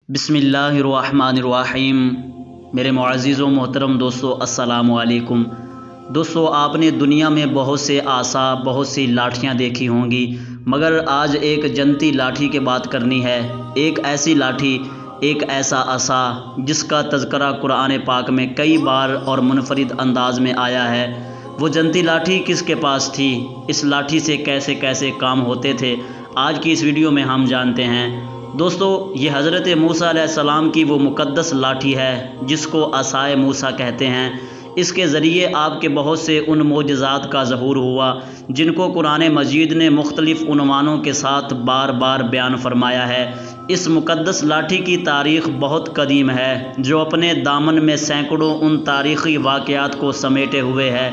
بسم اللہ الرحمن الرحیم۔ میرے معزز و محترم دوستو، السلام علیکم۔ دوستو، آپ نے دنیا میں بہت سے عصا، بہت سی لاٹھیاں دیکھی ہوں گی، مگر آج ایک جنتی لاٹھی کی بات کرنی ہے۔ ایک ایسی لاٹھی، ایک ایسا عصا جس کا تذکرہ قرآن پاک میں کئی بار اور منفرد انداز میں آیا ہے۔ وہ جنتی لاٹھی کس کے پاس تھی؟ اس لاٹھی سے کیسے کیسے کام ہوتے تھے؟ آج کی اس ویڈیو میں ہم جانتے ہیں۔ دوستو، یہ حضرت موسیٰ علیہ السلام کی وہ مقدس لاٹھی ہے جس کو عصائے موسیٰ کہتے ہیں۔ اس کے ذریعے آپ کے بہت سے ان معجزات کا ظہور ہوا جن کو قرآن مجید نے مختلف عنوانوں کے ساتھ بار بار بیان فرمایا ہے۔ اس مقدس لاٹھی کی تاریخ بہت قدیم ہے، جو اپنے دامن میں سینکڑوں ان تاریخی واقعات کو سمیٹے ہوئے ہے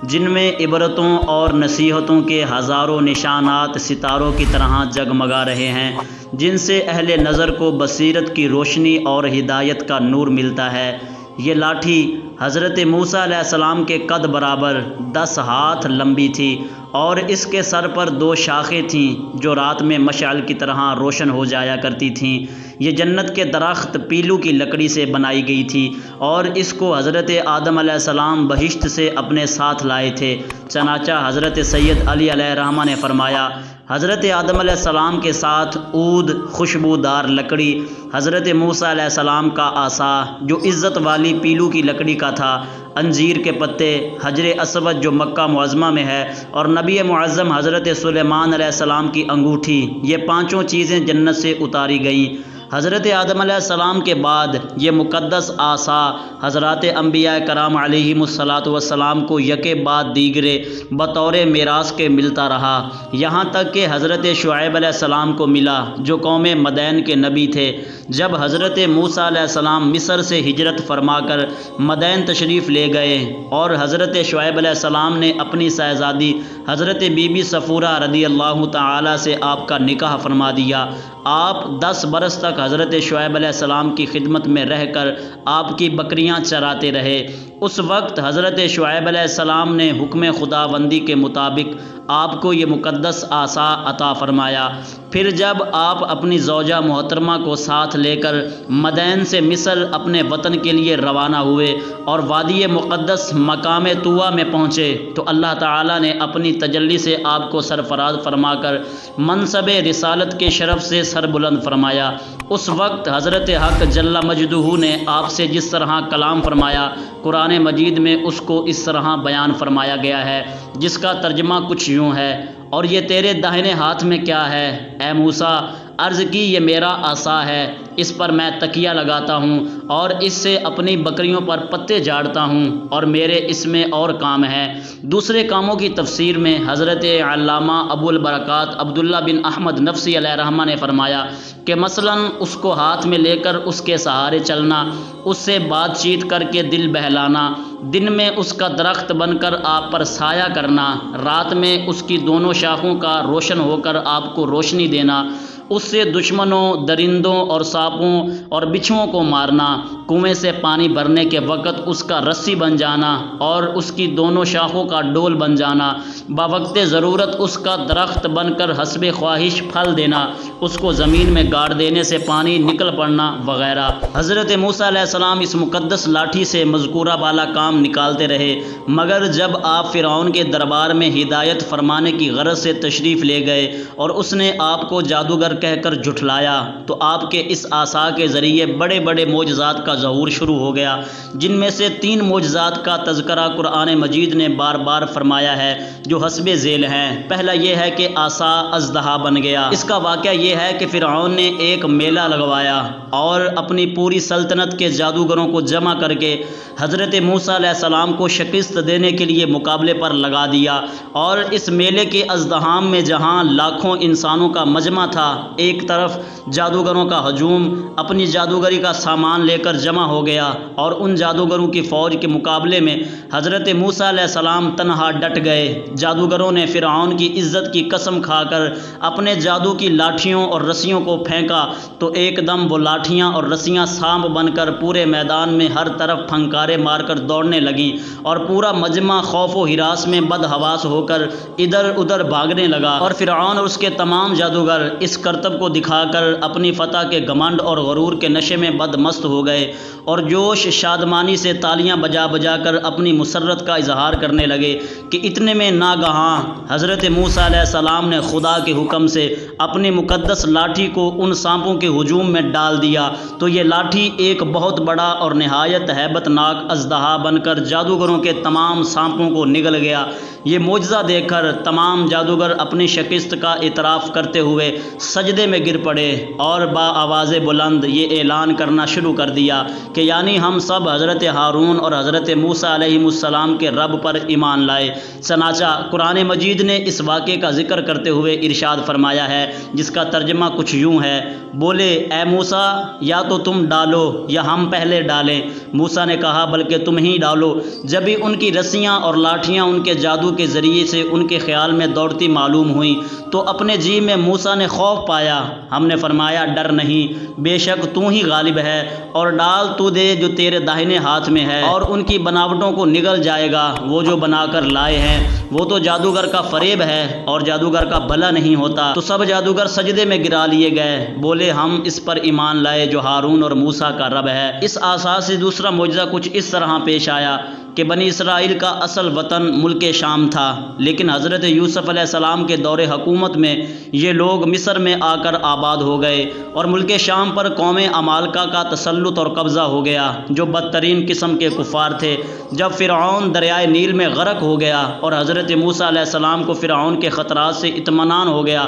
جن میں عبرتوں اور نصیحتوں کے ہزاروں نشانات ستاروں کی طرح جگمگا رہے ہیں، جن سے اہل نظر کو بصیرت کی روشنی اور ہدایت کا نور ملتا ہے۔ یہ لاٹھی حضرت موسیٰ علیہ السلام کے قد برابر 10 ہاتھ لمبی تھی، اور اس کے سر پر 2 شاخیں تھیں جو رات میں مشعل کی طرح روشن ہو جایا کرتی تھیں۔ یہ جنت کے درخت پیلو کی لکڑی سے بنائی گئی تھی، اور اس کو حضرت آدم علیہ السلام بہشت سے اپنے ساتھ لائے تھے۔ چنانچہ حضرت سید علی علیہ الرحمہ نے فرمایا، حضرت آدم علیہ السلام کے ساتھ عود، خوشبودار لکڑی، حضرت موسیٰ علیہ السلام کا عصا جو عزت والی پیلو کی لکڑی کا تھا، انجیر کے پتے، حجر اسود جو مکہ معظمہ میں ہے، اور نبی معظم حضرت سلیمان علیہ السلام کی انگوٹھی، یہ 5 چیزیں جنت سے اتاری گئیں۔ حضرت آدم علیہ السلام کے بعد یہ مقدس عصا حضرات انبیاء کرام علیہم السلام کو یکے بعد دیگرے بطور میراث کے ملتا رہا، یہاں تک کہ حضرت شعیب علیہ السلام کو ملا جو قوم مدین کے نبی تھے۔ جب حضرت موسیٰ علیہ السلام مصر سے ہجرت فرما کر مدین تشریف لے گئے، اور حضرت شعیب علیہ السلام نے اپنی صاحبزادی حضرت بی بی صفورہ رضی اللہ تعالی سے آپ کا نکاح فرما دیا۔ آپ 10 برس تک حضرت شعیب علیہ السلام کی خدمت میں رہ کر آپ کی بکریاں چراتے رہے۔ اس وقت حضرت شعیب علیہ السلام نے حکم خداوندی کے مطابق آپ کو یہ مقدس عصا عطا فرمایا۔ پھر جب آپ اپنی زوجہ محترمہ کو ساتھ لے کر مدین سے مصر اپنے وطن کے لیے روانہ ہوئے اور وادی مقدس مقام طویٰ میں پہنچے، تو اللہ تعالیٰ نے اپنی تجلی سے آپ کو سرفراز فرما کر منصب رسالت کے شرف سے سر بلند فرمایا۔ اس وقت حضرت حق جل مجدہ نے آپ سے جس طرح کلام فرمایا، قرآن مجید میں اس کو اس طرح بیان فرمایا گیا ہے، جس کا ترجمہ کچھ یوں ہے، اور یہ تیرے داہنے ہاتھ میں کیا ہے اے موسیٰ؟ عرض کی، یہ میرا عصا ہے، اس پر میں تکیہ لگاتا ہوں اور اس سے اپنی بکریوں پر پتے جھاڑتا ہوں، اور میرے اس میں اور کام ہے۔ دوسرے کاموں کی تفسیر میں حضرت علامہ ابو البرکات عبداللہ بن احمد نفسی علیہ الرحمہ نے فرمایا کہ مثلاً اس کو ہاتھ میں لے کر اس کے سہارے چلنا، اس سے بات چیت کر کے دل بہلانا، دن میں اس کا درخت بن کر آپ پر سایہ کرنا، رات میں اس کی دونوں شاخوں کا روشن ہو کر آپ کو روشنی دینا، اس سے دشمنوں، درندوں اور سانپوں اور بچھوؤں کو مارنا، کنویں سے پانی بھرنے کے وقت اس کا رسی بن جانا اور اس کی دونوں شاخوں کا ڈول بن جانا، بوقت ضرورت اس کا درخت بن کر حسب خواہش پھل دینا، اس کو زمین میں گاڑ دینے سے پانی نکل پڑنا وغیرہ۔ حضرت موسیٰ علیہ السلام اس مقدس لاٹھی سے مذکورہ والا کام نکالتے رہے، مگر جب آپ فرعون کے دربار میں ہدایت فرمانے کی غرض سے تشریف لے گئے اور اس نے آپ کو جادوگر کہہ کر جھٹلایا، تو آپ کے اس عصا کے ذریعے بڑے بڑے معجزات کا ظہور شروع ہو گیا، جن میں سے 3 معجزات کا تذکرہ قرآن مجید نے بار بار فرمایا ہے جو حسب ذیل ہیں۔ پہلا یہ ہے کہ عصا اژدہا بن گیا۔ اس کا واقعہ یہ ہے کہ فرعون نے ایک میلہ لگوایا اور اپنی پوری سلطنت کے جادوگروں کو جمع کر کے حضرت موسیٰ علیہ السلام کو شکست دینے کے لیے مقابلے پر لگا دیا، اور اس میلے کے ازدحام میں جہاں لاکھوں انسانوں کا مجمع تھا، ایک طرف جادوگروں کا ہجوم اپنی جادوگری کا سامان لے کر جمع ہو گیا اور ان جادوگروں کی فوج کے مقابلے میں حضرت موسیٰ علیہ السلام تنہا ڈٹ گئے۔ جادوگروں نے فرعون کی عزت کی قسم کھا کر اپنے جادو کی لاٹھیوں اور رسیوں کو پھینکا تو ایک دم وہ لاٹھیاں اور رسیاں سانپ بن کر پورے میدان میں ہر طرف پھنکارے مار کر دوڑنے لگیں اور پورا مجمع خوف و ہراس میں بدحواس ہو کر ادھر ادھر بھاگنے لگا، اور فرعون اور اس کے تمام جادوگر اس کرتب کو دکھا کر اپنی فتح کے گھمنڈ اور غرور کے نشے میں بدمست ہو گئے اور جوش شادمانی سے تالیاں بجا بجا کر اپنی مسرت کا اظہار کرنے لگے کہ اتنے میں ناگہاں حضرت موسیٰ علیہ السلام نے خدا کے حکم سے اپنی مقدس لاٹھی کو ان سانپوں کے ہجوم میں ڈال دیا تو یہ لاٹھی ایک بہت بڑا اور نہایت ہیبت ناک اژدہا بن کر جادوگروں کے تمام سانپوں کو نگل گیا۔ یہ معجزہ دیکھ کر تمام جادوگر اپنی شکست کا اعتراف کرتے ہوئے سجدے میں گر پڑے اور با آواز بلند یہ اعلان کرنا شروع کر دیا کہ یعنی ہم سب حضرت ہارون اور حضرت موسیٰ علیہ السلام کے رب پر ایمان لائے۔ چنانچہ قرآن مجید نے اس واقعے کا ذکر کرتے ہوئے ارشاد فرمایا ہے، جس کا ترجمہ کچھ یوں ہے: بولے اے موسیٰ، یا تو تم ڈالو یا ہم پہلے ڈالیں۔ موسیٰ نے کہا بلکہ تم ہی ڈالو۔ جب ہی ان کی رسیاں اور لاٹھیاں ان کے جادو کے ذریعے سے ان کے خیال میں دوڑتی معلوم ہوئیں تو اپنے جی میں موسیٰ نے خوف پایا۔ ہم نے فرمایا ڈر نہیں، بے شک تو ہی غالب ہے، اور ڈال تو دے جو تیرے داہنے ہاتھ میں ہے، اور ان کی بناوٹوں کو نگل جائے گا وہ جو بنا کر لائے ہیں۔ وہ تو جادوگر کا فریب ہے اور جادوگر کا بھلا نہیں ہوتا۔ تو سب جادوگر سجدے میں گرا لیے گئے، بولے ہم اس پر ایمان لائے جو ہارون اور موسیٰ کا رب ہے۔ اس آثار سے دوسرا معجزہ کچھ اس طرح پیش آیا کہ بنی اسرائیل کا اصل وطن ملک شام تھا، لیکن حضرت یوسف علیہ السلام کے دور حکومت میں یہ لوگ مصر میں آ کر آباد ہو گئے اور ملک شام پر قوم عمالقہ کا تسلط اور قبضہ ہو گیا جو بدترین قسم کے کفار تھے۔ جب فرعون دریائے نیل میں غرق ہو گیا اور حضرت موسیٰ علیہ السلام کو فرعون کے خطرات سے اطمینان ہو گیا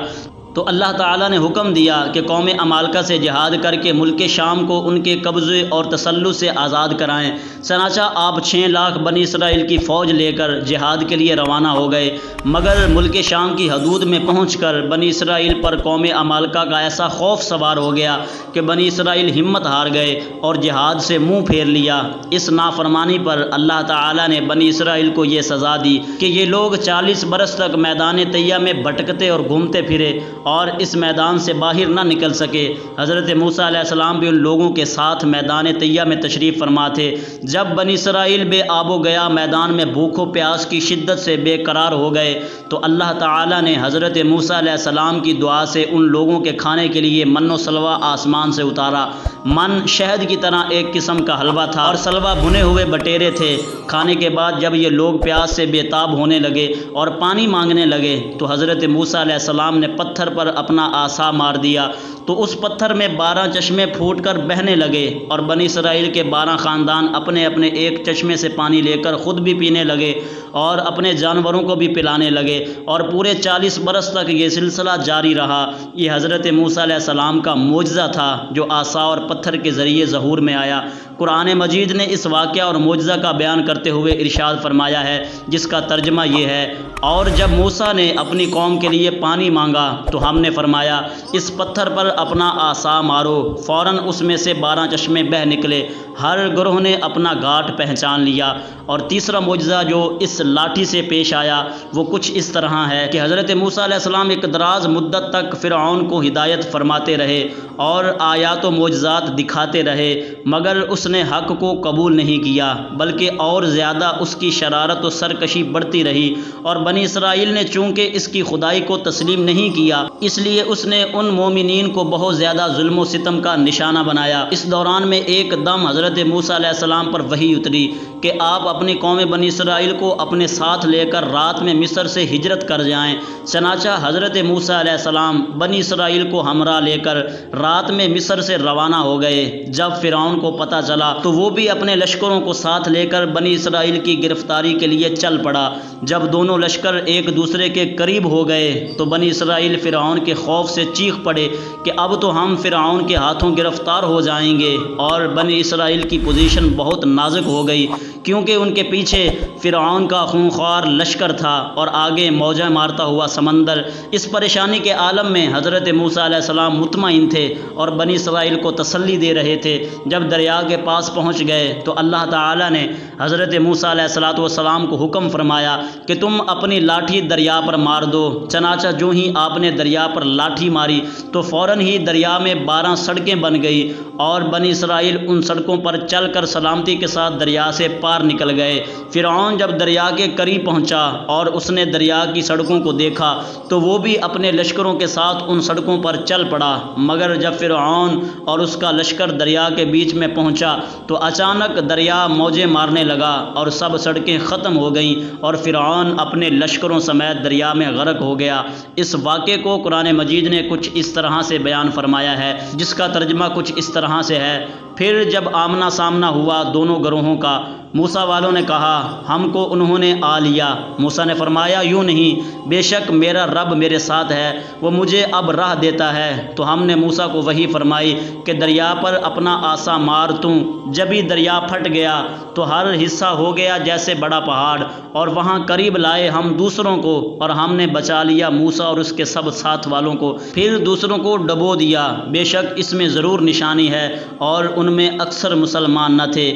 تو اللہ تعالیٰ نے حکم دیا کہ قوم عمالقہ سے جہاد کر کے ملک شام کو ان کے قبضے اور تسلط سے آزاد کرائیں۔ چنانچہ آپ 6 لاکھ بنی اسرائیل کی فوج لے کر جہاد کے لیے روانہ ہو گئے، مگر ملک شام کی حدود میں پہنچ کر بنی اسرائیل پر قوم عمالقہ کا ایسا خوف سوار ہو گیا کہ بنی اسرائیل ہمت ہار گئے اور جہاد سے منہ پھیر لیا۔ اس نافرمانی پر اللہ تعالیٰ نے بنی اسرائیل کو یہ سزا دی کہ یہ لوگ 40 برس تک میدان طیہ میں بھٹکتے اور گھومتے پھرے اور اس میدان سے باہر نہ نکل سکے۔ حضرت موسیٰ علیہ السلام بھی ان لوگوں کے ساتھ میدان طیہ میں تشریف فرما تھے۔ جب بنی اسرائیل بے آب و گیا میدان میں بھوک و پیاس کی شدت سے بے قرار ہو گئے تو اللہ تعالیٰ نے حضرت موسیٰ علیہ السلام کی دعا سے ان لوگوں کے کھانے کے لیے من و سلوہ آسمان سے اتارا۔ من شہد کی طرح ایک قسم کا حلوہ تھا اور سلوہ بھنے ہوئے بٹیرے تھے۔ کھانے کے بعد جب یہ لوگ پیاس سے بے تاب ہونے لگے اور پانی مانگنے لگے تو حضرت موسیٰ علیہ السلام نے پتھر پر اپنا عصا مار دیا تو اس پتھر میں 12 چشمے پھوٹ کر بہنے لگے اور بنی اسرائیل کے 12 خاندان اپنے اپنے ایک چشمے سے پانی لے کر خود بھی پینے لگے اور اپنے جانوروں کو بھی پلانے لگے، اور پورے 40 برس تک یہ سلسلہ جاری رہا۔ یہ حضرت موسیٰ علیہ السلام کا معجزہ تھا جو عصا اور پتھر کے ذریعے ظہور میں آیا۔ قرآن مجید نے اس واقعہ اور معجزہ کا بیان کرتے ہوئے ارشاد فرمایا ہے، جس کا ترجمہ یہ ہے: اور جب موسیٰ نے اپنی قوم کے لیے پانی مانگا تو ہم نے فرمایا اس پتھر پر اپنا عصا مارو، فوراً اس میں سے 12 چشمے بہہ نکلے۔ ہر گروہ نے اپنا گھاٹ پہچان لیا۔ اور تیسرا معجزہ جو اس لاٹھی سے پیش آیا وہ کچھ اس طرح ہے کہ حضرت موسیٰ علیہ السلام ایک دراز مدت تک فرعون کو ہدایت فرماتے رہے اور آیات و معجزات دکھاتے رہے، مگر اس نے حق کو قبول نہیں کیا، بلکہ اور زیادہ اس کی شرارت و سرکشی بڑھتی رہی، اور بنی اسرائیل نے چونکہ اس کی خدائی کو تسلیم نہیں کیا اس لیے اس نے ان مومنین کو بہت زیادہ ظلم و ستم کا نشانہ بنایا۔ اس دوران میں ایک دم حضرت موسیٰ علیہ السلام پر وحی اتری کہ آپ اپنی قوم بنی اسرائیل کو اپنے ساتھ لے کر رات میں مصر سے ہجرت کر جائیں۔ چنانچہ حضرت موسیٰ علیہ السلام بنی اسرائیل کو ہمراہ لے کر رات میں مصر سے روانہ ہو گئے۔ جب فرعون کو پتہ چلا تو وہ بھی اپنے لشکروں کو ساتھ لے کر بنی اسرائیل کی گرفتاری کے لیے چل پڑا۔ جب دونوں لشکر ایک دوسرے کے قریب ہو گئے تو بنی اسرائیل فرعون کے خوف سے چیخ پڑے کہ اب تو ہم فرعون کے ہاتھوں گرفتار ہو جائیں گے، اور بنی اسرائیل کی پوزیشن بہت نازک ہو گئی کیونکہ ان کے پیچھے فرعون کا خونخوار لشکر تھا اور آگے موجیں مارتا ہوا سمندر۔ اس پریشانی کے عالم میں حضرت موسیٰ علیہ السلام مطمئن تھے اور بنی اسرائیل کو تسلی دے رہے تھے۔ جب دریا کے پاس پہنچ گئے تو اللہ تعالیٰ نے حضرت موسیٰ علیہ السلام کو حکم فرمایا کہ تم اپنی لاٹھی دریا پر مار دو۔ چنانچہ جو ہی آپ نے دریا پر لاٹھی ماری تو فوراً ہی دریا میں 12 سڑکیں بن گئی اور بنی اسرائیل ان سڑکوں پر چل کر سلامتی کے ساتھ دریا سے پار نکل گئے۔ فرعون جب دریا کے قریب پہنچا اور اس نے دریا کی سڑکوں کو دیکھا تو وہ بھی اپنے لشکروں کے ساتھ ان سڑکوں پر چل پڑا، مگر جب فرعون اور اس کا لشکر دریا کے بیچ میں پہنچا تو اچانک دریا موجیں مارنے لگا اور سب سڑکیں ختم ہو گئیں اور فرعون اپنے لشکروں سمیت دریا میں غرق ہو گیا۔ اس واقعے کو قرآن مجید نے کچھ اس طرح سے بیان فرمایا ہے، جس کا ترجمہ کچھ اس طرح سے ہے: پھر جب آمنا سامنا ہوا دونوں گروہوں کا، موسیٰ والوں نے کہا ہم کو انہوں نے آ لیا۔ موسیٰ نے فرمایا یوں نہیں، بے شک میرا رب میرے ساتھ ہے، وہ مجھے اب راہ دیتا ہے۔ تو ہم نے موسیٰ کو وحی فرمائی کہ دریا پر اپنا عصا مار توں۔ جبھی دریا پھٹ گیا تو ہر حصہ ہو گیا جیسے بڑا پہاڑ، اور وہاں قریب لائے ہم دوسروں کو، اور ہم نے بچا لیا موسیٰ اور اس کے سب ساتھ والوں کو، پھر دوسروں کو ڈبو دیا۔ بے شک اس میں ضرور نشانی ہے اور ان میں اکثر مسلمان نہ تھے۔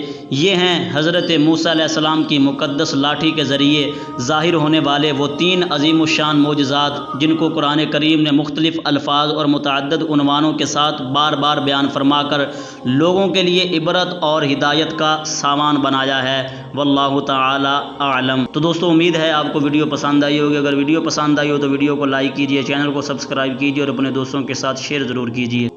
یہ ہیں حضرت موسیٰ علیہ السلام کی مقدس لاٹھی کے ذریعے ظاہر ہونے والے وہ 3 عظیم الشان معجزات جن کو قرآن کریم نے مختلف الفاظ اور متعدد عنوانوں کے ساتھ بار بار بیان فرما کر لوگوں کے لیے عبرت اور ہدایت کا سامان بنایا ہے۔ واللہ تعالی اعلم۔ تو دوستو امید ہے آپ کو ویڈیو پسند آئی ہوگی۔ اگر ویڈیو پسند آئی ہو تو ویڈیو کو لائک کیجئے، چینل کو سبسکرائب کیجئے اور اپنے دوستوں کے ساتھ شیئر ضرور کیجئے۔